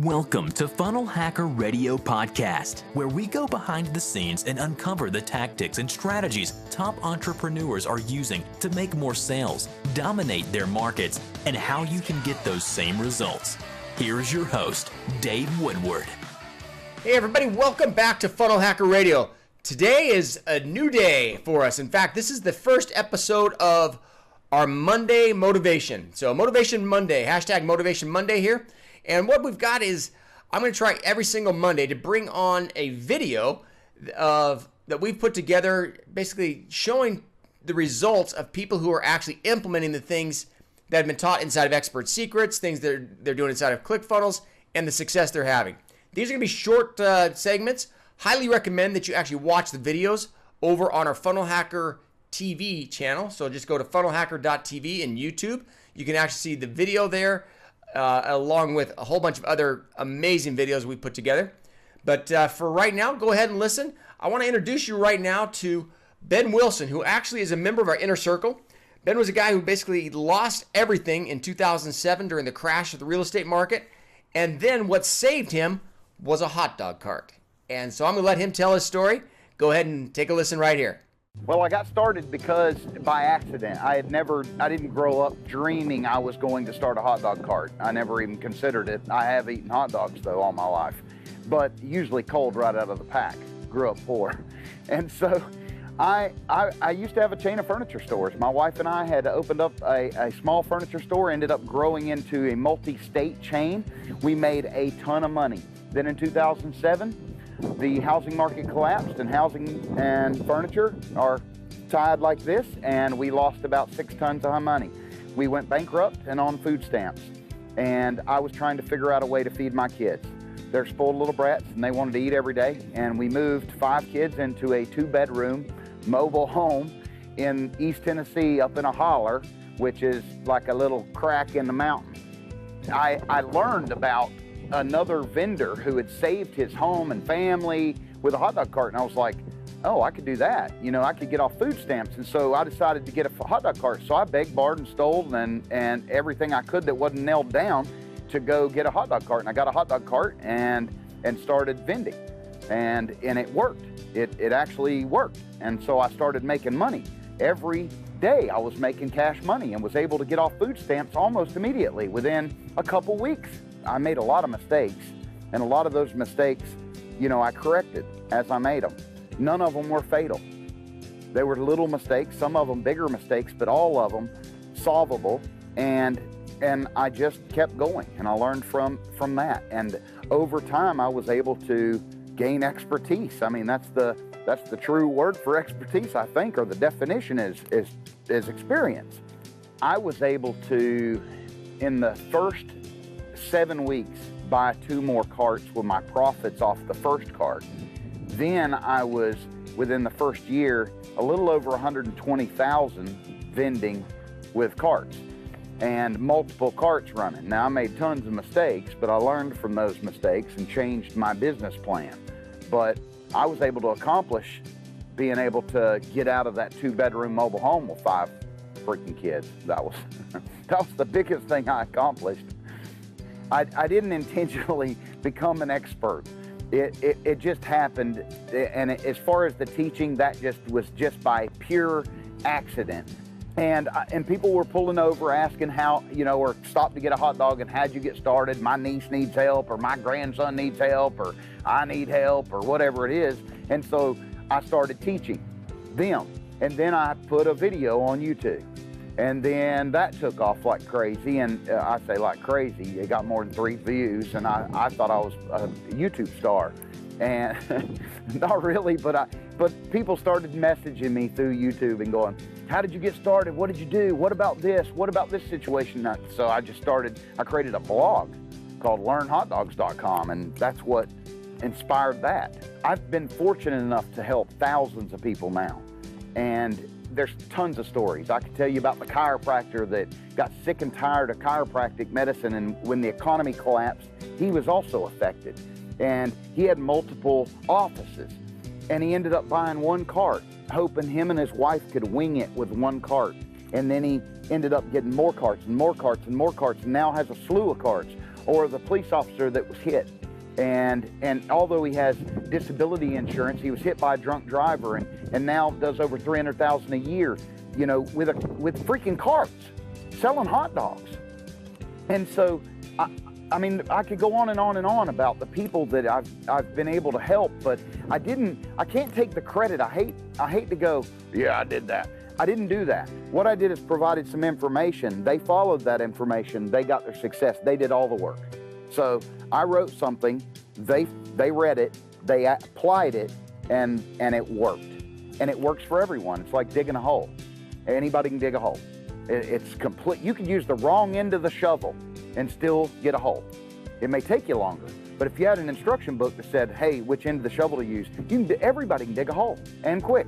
Welcome to Funnel Hacker Radio Podcast, where we go behind the scenes and uncover the tactics and strategies top entrepreneurs are using to make more sales, dominate their markets, and how you can get those same results. Here is your host, Dave Woodward. Hey everybody, welcome back to Funnel Hacker Radio. Today is a new day for us. In fact, this is the first episode of our Monday Motivation. So Motivation Monday, hashtag Motivation Monday here. And what we've got is, I'm going to try every single Monday to bring on a video that we've put together, basically showing the results of people who are actually implementing the things that have been taught inside of Expert Secrets, things they're doing inside of ClickFunnels, and the success they're having. These are going to be short segments. Highly recommend that you actually watch the videos over on our Funnel Hacker TV channel. So just go to funnelhacker.tv in YouTube. You can actually see the video there, along with a whole bunch of other amazing videos we put together. But for right now, go ahead and listen. I want to introduce you right now to Ben Wilson, who actually is a member of our inner circle. Ben was a guy who basically lost everything in 2007 during the crash of the real estate market. And then what saved him was a hot dog cart. And so I'm going to let him tell his story. Go ahead and take a listen right here. Well, I got started because by accident. I didn't grow up dreaming I was going to start a hot dog cart. I never even considered it. I have eaten hot dogs though all my life, but usually cold right out of the pack. Grew up poor. And so I used to have a chain of furniture stores. My wife and I had opened up a small furniture store, ended up growing into a multi-state chain. We made a ton of money. Then in 2007, the housing market collapsed, and housing and furniture are tied like this, and we lost about 6 tons of our money. We went bankrupt and on food stamps, and I was trying to figure out a way to feed my kids. They're spoiled little brats, and they wanted to eat every day, and we moved 5 kids into a 2-bedroom mobile home in East Tennessee up in a holler, which is like a little crack in the mountain. I learned about another vendor who had saved his home and family with a hot dog cart, and I was like, oh, I could do that. You know, I could get off food stamps. And so I decided to get a hot dog cart. So I begged, borrowed, and stole and everything I could that wasn't nailed down to go get a hot dog cart. And I got a hot dog cart and started vending, and it worked. It actually worked. And so I started making money. Every day I was making cash money and was able to get off food stamps almost immediately within a couple weeks. I made a lot of mistakes, and a lot of those mistakes, you know, I corrected as I made them. None of them were fatal. They were little mistakes, some of them bigger mistakes, but all of them solvable, and I just kept going, and I learned from that. And over time, I was able to gain expertise. I mean, that's the true word for expertise, I think, or the definition is experience. I was able to, in the first 7 weeks, buy 2 more carts with my profits off the first cart. Then I was, within the first year, a little over 120,000 vending with carts and multiple carts running. Now, I made tons of mistakes, but I learned from those mistakes and changed my business plan. But I was able to accomplish being able to get out of that 2-bedroom mobile home with 5 freaking kids. That was the biggest thing I accomplished. I didn't intentionally become an expert. It just happened, and as far as the teaching, that was just by pure accident. And people were pulling over asking how, you know, or stopped to get a hot dog, and how'd you get started? My niece needs help, or my grandson needs help, or I need help, or whatever it is. And so I started teaching them, and then I put a video on YouTube. And then that took off like crazy, and I say like crazy, it got more than 3 views, and I thought I was a YouTube star. And not really, but people started messaging me through YouTube and going, how did you get started? What did you do? What about this? What about this situation? So I created a blog called learnhotdogs.com, and that's what inspired that. I've been fortunate enough to help thousands of people now, and there's tons of stories. I could tell you about the chiropractor that got sick and tired of chiropractic medicine, and when the economy collapsed, he was also affected. And he had multiple offices, and he ended up buying 1 cart, hoping him and his wife could wing it with 1 cart. And then he ended up getting more carts and more carts and more carts, and now has a slew of carts, or the police officer that was hit. And although he has disability insurance, he was hit by a drunk driver and now does over $300,000 a year, you know, with freaking carts selling hot dogs. And so, I mean, I could go on and on and on about the people that I've been able to help, but I can't take the credit. I hate to go, yeah, I did that. I didn't do that. What I did is provided some information. They followed that information. They got their success. They did all the work. So I wrote something, they read it, they applied it, and it worked. And it works for everyone. It's like digging a hole. Anybody can dig a hole. It's complete. You can use the wrong end of the shovel and still get a hole. It may take you longer, but if you had an instruction book that said, hey, which end of the shovel to use, everybody can dig a hole, and quick.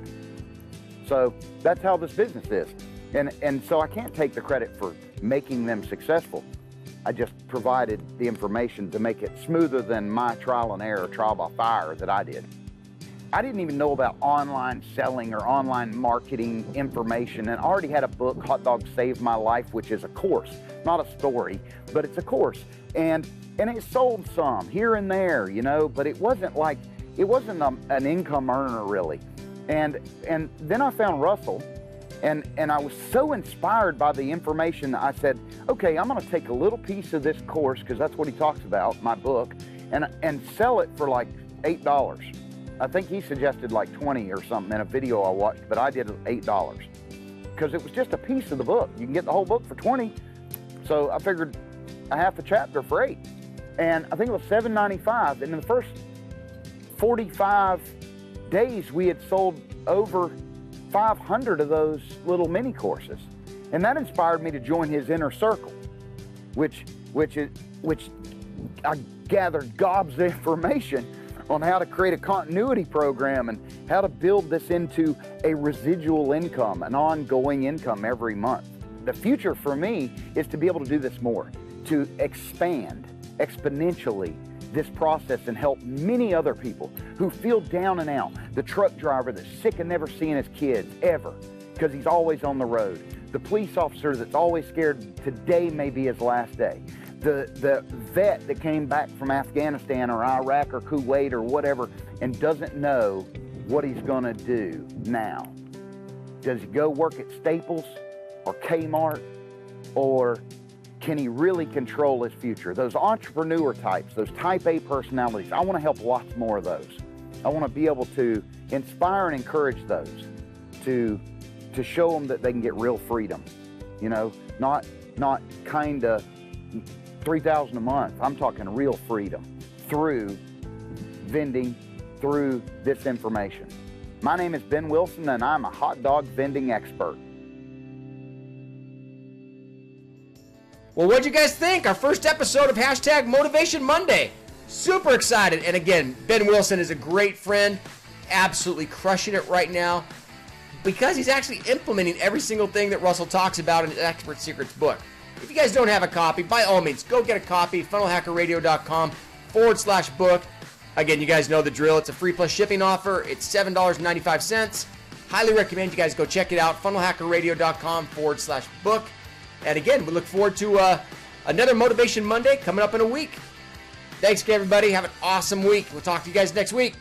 So that's how this business is. And so I can't take the credit for making them successful. I just provided the information to make it smoother than my trial and error, trial by fire that I did. I didn't even know about online selling or online marketing information, and I already had a book, Hot Dogs Saved My Life, which is a course, not a story, but it's a course. And it sold some here and there, you know, but it wasn't an income earner really. And then I found Russell, and I was so inspired by the information, I said, okay, I'm gonna take a little piece of this course, because that's what he talks about, my book, and sell it for like $8. I think he suggested like 20 or something in a video I watched, but I did $8 because it was just a piece of the book. You can get the whole book for 20. So I figured a half a chapter for $8. And I think it was $7.95. And in the first 45 days, we had sold over 500 of those little mini courses. And that inspired me to join his inner circle, which I gathered gobs of information on how to create a continuity program and how to build this into a residual income, an ongoing income every month. The future for me is to be able to do this more, to expand exponentially this process and help many other people who feel down and out. The truck driver that's sick of never seeing his kids ever because he's always on the road. The police officer that's always scared today may be his last day. The vet that came back from Afghanistan or Iraq or Kuwait or whatever and doesn't know what he's gonna do now. Does he go work at Staples or Kmart, or can he really control his future? Those entrepreneur types, those type A personalities, I wanna help lots more of those. I wanna be able to inspire and encourage those to show them that they can get real freedom, you know, not kinda $3,000 a month. I'm talking real freedom through vending, through this information. My name is Ben Wilson, and I'm a hot dog vending expert. Well, what'd you guys think? Our first episode of Hashtag Motivation Monday. Super excited. And again, Ben Wilson is a great friend, absolutely crushing it right now because he's actually implementing every single thing that Russell talks about in his Expert Secrets book. If you guys don't have a copy, by all means, go get a copy, funnelhackerradio.com/book. Again, you guys know the drill. It's a free plus shipping offer. It's $7.95. Highly recommend you guys go check it out, funnelhackerradio.com/book. And again, we look forward to another Motivation Monday coming up in a week. Thanks, everybody. Have an awesome week. We'll talk to you guys next week.